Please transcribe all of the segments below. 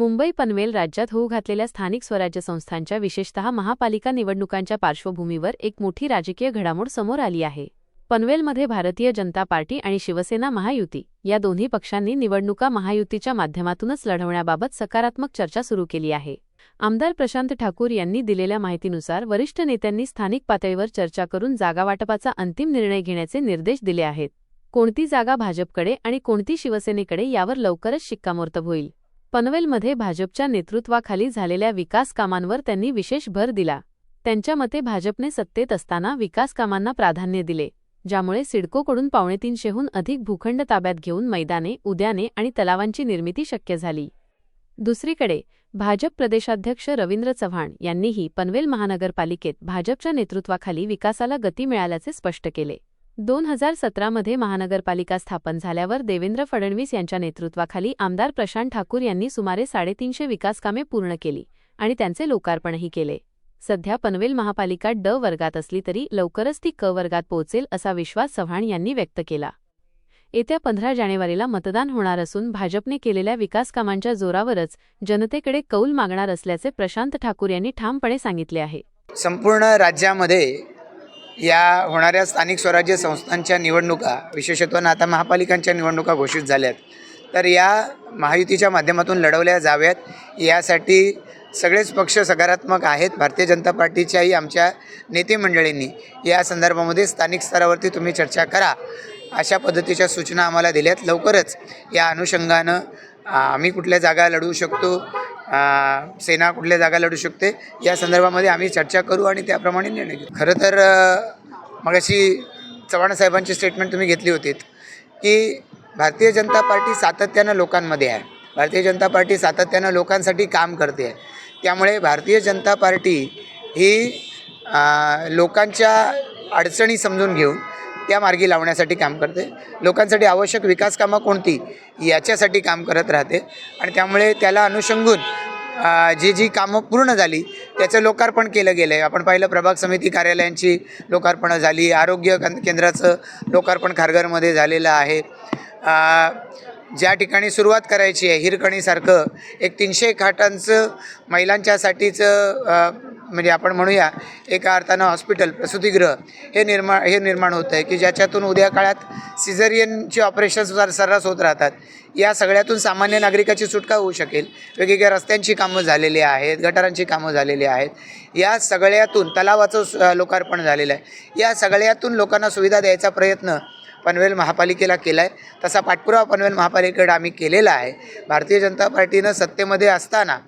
मुंबई पनवेल राज्यात होऊ घातलेल्या स्थानिक स्वराज्य संस्थांच्या विशेषतः महापालिका निवडणुकांच्या पार्श्वभूमीवर एक मोठी राजकीय घडामोड समोर आली आहे। पनवेलमध्ये भारतीय जनता पार्टी आणि शिवसेना महायुती या दोन्ही पक्षांनी निवडणुका महायुतीच्या माध्यमातूनच लढवण्याबाबत सकारात्मक चर्चा सुरू केली आहे। आमदार प्रशांत ठाकूर यांनी दिलेल्या माहितीनुसार वरिष्ठ नेत्यांनी स्थानिक पातळीवर चर्चा करून जागावाटपाचा अंतिम निर्णय घेण्याचे निर्देश दिले आहेत। कोणती जागा भाजपकडे आणि कोणती शिवसेनेकडे यावर लवकरच शिक्कामोर्तब होईल। पनवेलमध्ये भाजपच्या नेतृत्वाखाली झालेल्या विकास कामांवर त्यांनी विशेष भर दिला। त्यांच्या मते भाजपने सत्तेत असताना विकास कामांना प्राधान्य दिले, ज्यामुळे सिडकोकडून 350हून अधिक भूखंड ताब्यात घेऊन मैदाने, उद्याने आणि तलावांची निर्मिती शक्य झाली। दुसरीकडे भाजप प्रदेशाध्यक्ष रवींद्र चव्हाण यांनीही पनवेल महानगरपालिकेत भाजपच्या नेतृत्वाखाली विकासाला गती मिळाल्याचे स्पष्ट केले। 2017मध्ये महानगरपालिका स्थापन झाल्यावर देवेंद्र फडणवीस यांच्या नेतृत्वाखाली आमदार प्रशांत ठाकूर यांनी सुमारे 350 विकासकामे पूर्ण केली आणि त्यांचे लोकार्पणही केले। सध्या पनवेल महापालिका ड वर्गात असली तरी लवकरच ती क वर्गात पोहोचेल असा विश्वास चव्हाण यांनी व्यक्त केला। येत्या 15 जानेवारीला मतदान होणार असून भाजपने केलेल्या विकासकामांच्या जोरावरच जनतेकडे कौल मागणार असल्याचे प्रशांत ठाकूर यांनी ठामपणे सांगितले आहे। संपूर्ण राज्यामध्ये या होणाऱ्या स्थानिक स्वराज्य संस्थांच्या निवडणुका, विशेषत्वाने आता महापालिकांच्या निवडणुका घोषित झाल्यात, तर या महायुतीच्या माध्यमातून लढवल्या जाव्यात यासाठी सगळेच पक्ष सकारात्मक आहेत। भारतीय जनता पार्टीच्याही आमच्या नेते मंडळींनी या संदर्भामध्ये स्थानिक स्तरावरती तुम्ही चर्चा करा अशा पद्धतीच्या सूचना आम्हाला दिल्यात। लवकरच या अनुषंगानं आम्ही कुठल्या जागा लढवू शकतो, सेना कुठल्या जागा लढू शकते या संदर्भामध्ये आम्ही चर्चा करू आणि त्याप्रमाणे निर्णय घेऊ। खरं तर मगाशी चव्हाण साहेबांची स्टेटमेंट तुम्ही घेतली होती की भारतीय जनता पार्टी सातत्यानं लोकांमध्ये आहे, भारतीय जनता पार्टी सातत्यानं लोकांसाठी काम करते आहे। त्यामुळे भारतीय जनता पार्टी ही लोकांच्या अडचणी समजून घेऊन त्या मार्गी लावण्यासाठी काम करते, लोकांसाठी आवश्यक विकास कामं कोणती याच्यासाठी काम करत राहते आणि त्यामुळे त्याला अनुषंगून जी कामं पूर्ण झाली त्याचं लोकार्पण केलं गेलं आहे। आपण पाहिलं प्रभाग समिती कार्यालयांची लोकार्पणं झाली, आरोग्य केंद्राचं लोकार्पण खारघरमध्ये झालेलं आहे। ज्या ठिकाणी सुरुवात करायची आहे हिरकणीसारखं एक 300 खाटांचं महिलांच्यासाठीचं म्हणजे आपण म्हणूया एका अर्थानं हॉस्पिटल, प्रसूतिगृह हे निर्माण होतं आहे की ज्याच्यातून उद्या काळात सिझेरियनचे ऑपरेशन्स सर्रास होत राहतात। या सगळ्यातून सामान्य नागरिकाची सुटका होऊ शकेल। वेगवेगळ्या रस्त्यांची कामं झालेली आहेत, गटारांची कामं झालेली आहेत, या सगळ्यातून तलावाचं लोकार्पण झालेलं आहे। या सगळ्यातून लोकांना सुविधा द्यायचा प्रयत्न पनवेल महापालिकेला केला आहे, तसा पाठपुरावा पनवेल महापालिकेकडे आम्ही केलेला आहे। भारतीय जनता पार्टीनं सत्तेमध्ये असताना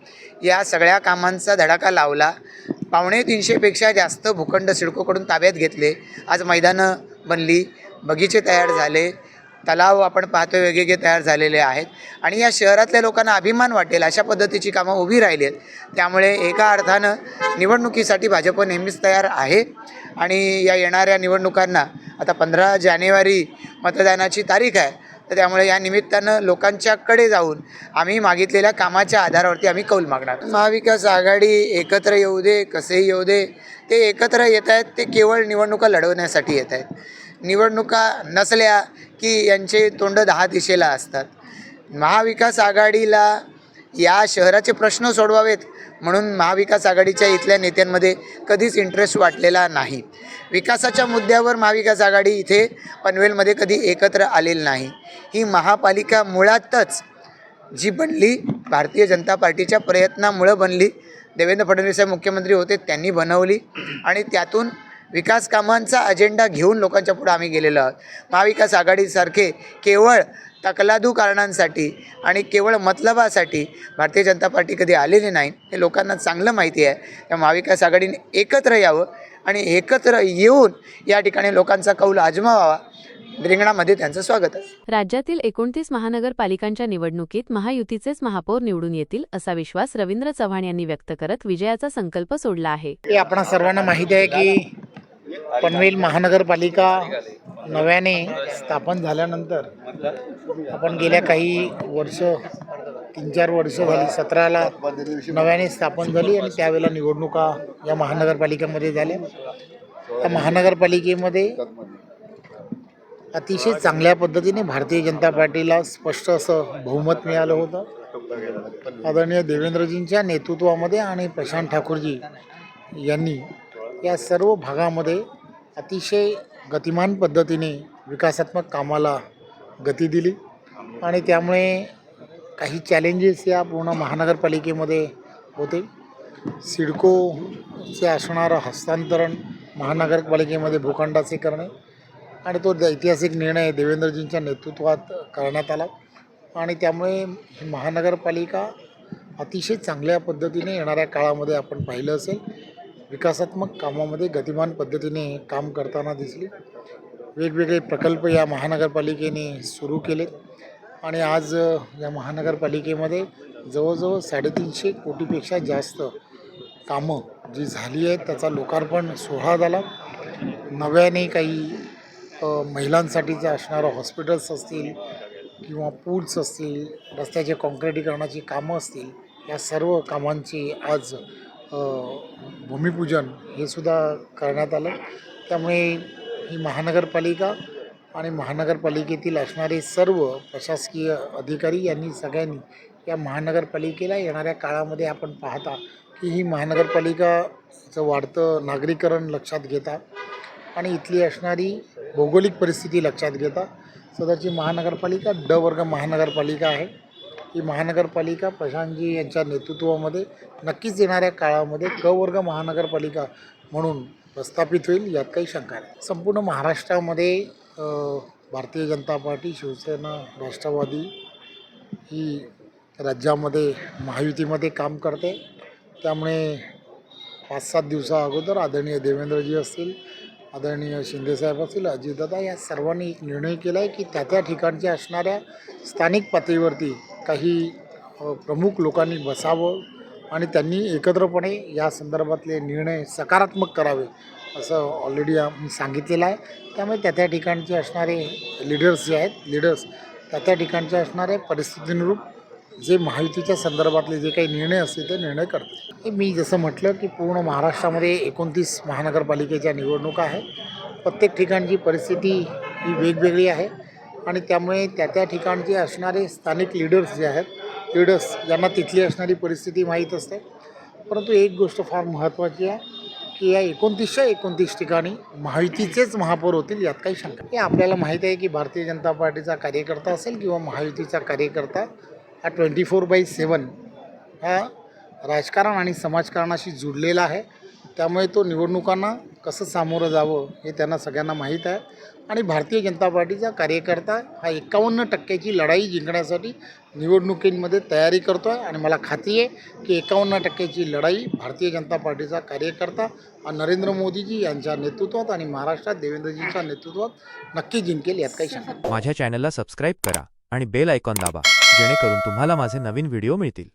या सगळ्या कामांचा धडाका लावला। 350पेक्षा जास्त भूखंड सिडकोकडून ताब्यात घेतले, आज मैदानं बनली, बगीचे तयार झाले, तलाव आपण पाहतोय वेगवेगळे तयार झालेले आहेत आणि या शहरातल्या लोकांना अभिमान वाटेल अशा पद्धतीची कामं उभी राहिली आहेत। त्यामुळे एका अर्थानं निवडणुकीसाठी भाजप नेहमीच तयार आहे आणि या येणाऱ्या निवडणुकांना आता 15 जानेवारी मतदानाची तारीख आहे, तर त्यामुळे या निमित्तानं लोकांच्याकडे जाऊन आम्ही मागितलेल्या कामाच्या आधारावरती आम्ही कौल मागणार। महाविकास आघाडी एकत्र येऊ दे, कसेही येऊ दे, ते एकत्र येत आहेत ते केवळ निवडणुका लढवण्यासाठी येत आहेत। निवडणुका नसल्या की यांचे तोंड 10 दिशेला असतात। महाविकास आघाडीला या शहराचे प्रश्न सोडवावेत म्हणून महाविकास आघाडीच्या इथल्या नेत्यांमध्ये कधीच इंटरेस्ट वाटलेला नाही। विकासाच्या मुद्द्यावर महाविकास आघाडी इथे पनवेलमध्ये कधी एकत्र आलेली नाही। ही महापालिका मुळातच जी बनली भारतीय जनता पार्टीच्या प्रयत्नामुळं बनली। देवेंद्र फडणवीस साहेब मुख्यमंत्री होते, त्यांनी बनवली आणि त्यातून विकास कामांचा अजेंडा घेऊन लोकांच्या पुढे आम्ही गेलेलो आहोत। महाविकास आघाडीसारखे केवळ तकलादू कारणांसाठी आणि केवळ मतलबासाठी भारतीय जनता पार्टी कधी आलेली नाही, हे लोकांना चांगलं माहिती आहे। त्या महाविकास आघाडीने एकत्र यावं आणि एकत्र येऊन या ठिकाणी लोकांचा कौल आजमावावा, रिंगणामध्ये त्यांचं स्वागत आहे। राज्यातील 29 महानगरपालिकांच्या निवडणुकीत महायुतीचेच महापौर निवडून येतील असा विश्वास रवींद्र चव्हाण यांनी व्यक्त करत विजयाचा संकल्प सोडला आहे। आपणा सर्वांना माहिती आहे की पनवेल महानगरपालिका नव्याने स्थापन झाल्यानंतर आपण गेल्या काही वर्ष 3-4 वर्ष झाली 17ला नव्याने स्थापन झाली आणि त्यावेळेला निवडणुका या महानगरपालिकेमध्ये झाल्या। त्या महानगरपालिकेमध्ये अतिशय चांगल्या पद्धतीने भारतीय जनता पार्टीला स्पष्ट असं बहुमत मिळालं होतं। आदरणीय देवेंद्रजींच्या नेतृत्वामध्ये आणि प्रशांत ठाकूरजी यांनी या सर्व भागामध्ये अतिशय गतिमान पद्धतीने विकासात्मक कामाला गती दिली आणि त्यामुळे काही चॅलेंजेस या पूर्ण महानगरपालिकेमध्ये होते. सिडकोचे असणारं हस्तांतरण महानगरपालिकेमध्ये भूखंडाचे करणे आणि तो ऐतिहासिक निर्णय देवेंद्रजींच्या नेतृत्वात करण्यात आला आणि त्यामुळे ही महानगरपालिका अतिशय चांगल्या पद्धतीने येणाऱ्या काळामध्ये आपण पाहिलं असेल विकासात्मक कामामध्ये गतिमान पद्धतीने काम करताना दिसली. वेगवेगळे प्रकल्प या महानगरपालिकेने सुरू केले आणि आज या महानगरपालिकेमध्ये जवळजवळ 350 कोटीपेक्षा जास्त कामं जी झाली आहेत त्याचा लोकार्पण सोहळा झाला. नव्याने काही महिलांसाठीचे असणारं हॉस्पिटल्स असतील किंवा पूल्स असतील, रस्त्याचे काँक्रिटीकरणाची कामं असतील, या सर्व कामांची आज भूमिपूजन हे सुद्धा करण्यात आलं. त्यामुळे ही महानगरपालिका आणि महानगरपालिकेतील असणारे सर्व प्रशासकीय अधिकारी यांनी सगळ्यांनी या महानगरपालिकेला येणाऱ्या काळामध्ये आपण पाहता की ही महानगरपालिकाचं वाढतं नागरीकरण लक्षात घेता आणि इथली असणारी भौगोलिक परिस्थिती लक्षात घेता सदरची महानगरपालिका ड वर्ग महानगरपालिका आहे. ही महानगरपालिका प्रशांतजी यांच्या नेतृत्वामध्ये नक्कीच येणाऱ्या काळामध्ये क वर्ग महानगरपालिका म्हणून प्रस्थापित होईल यात काही शंका नाही. संपूर्ण महाराष्ट्रामध्ये भारतीय जनता पार्टी, शिवसेना, राष्ट्रवादी ही राज्यामध्ये महायुतीमध्ये काम करते. त्यामुळे 5-7 दिवसा अगोदर आदरणीय देवेंद्रजी असतील, आदरणीय शिंदेसाहेब असतील, अजितदादा या सर्वांनी एक निर्णय केला आहे की त्या ठिकाणच्या असणाऱ्या स्थानिक पातळीवरती काही प्रमुख लोकांनी बसावं आणि त्यांनी एकत्रपणे या संदर्भातले निर्णय सकारात्मक करावे असं ऑलरेडी मी सांगितलेलं आहे. त्यामुळे त्या ठिकाणचे असणारे लीडर्स जे आहेत त्या ठिकाणचे असणारे परिस्थितीनुरूप जे महायुतीच्या संदर्भातले जे काही निर्णय असतील ते निर्णय करतात. हे मी जसं म्हटलं की पूर्ण महाराष्ट्रामध्ये 29 महानगरपालिकेच्या निवडणुका आहे. प्रत्येक ठिकाणची परिस्थिती ही वेगवेगळी आहे आणि त्यामुळे त्या ठिकाणचे असणारे स्थानिक लीडर्स जे आहेत यांना तिथली असणारी परिस्थिती माहीत असते. परंतु एक गोष्ट फार महत्त्वाची आहे की या 29 ठिकाणी महायुतीचेच महापौर होतील यात काही शंका नाही. हे आपल्याला माहीत आहे की भारतीय जनता पार्टीचा कार्यकर्ता असेल किंवा महायुतीचा कार्यकर्ता हा 24/7 हा राजकारण आणि समाजकारणाशी जुडलेला आहे. त्यामुळे तो निवडणुकांना कसं सामोरं जावं हे त्यांना सगळ्यांना माहीत आहे आणि भारतीय जनता पार्टीचा कार्यकर्ता हा 51% लढाई जिंकण्यासाठी निवडणुकींमध्ये तयारी करतो आहे आणि मला खात्री आहे की 51% लढाई भारतीय जनता पार्टीचा कार्यकर्ता नरेंद्र मोदीजी यांच्या नेतृत्वात आणि महाराष्ट्रात देवेंद्रजींच्या नेतृत्वात नक्की जिंकेल यात काही शंका नाही. माझ्या चॅनलला सबस्क्राईब करा आणि बेल आयकॉन दाबा जेणेकरून तुम्हाला माझे नवीन व्हिडिओ मिळतील.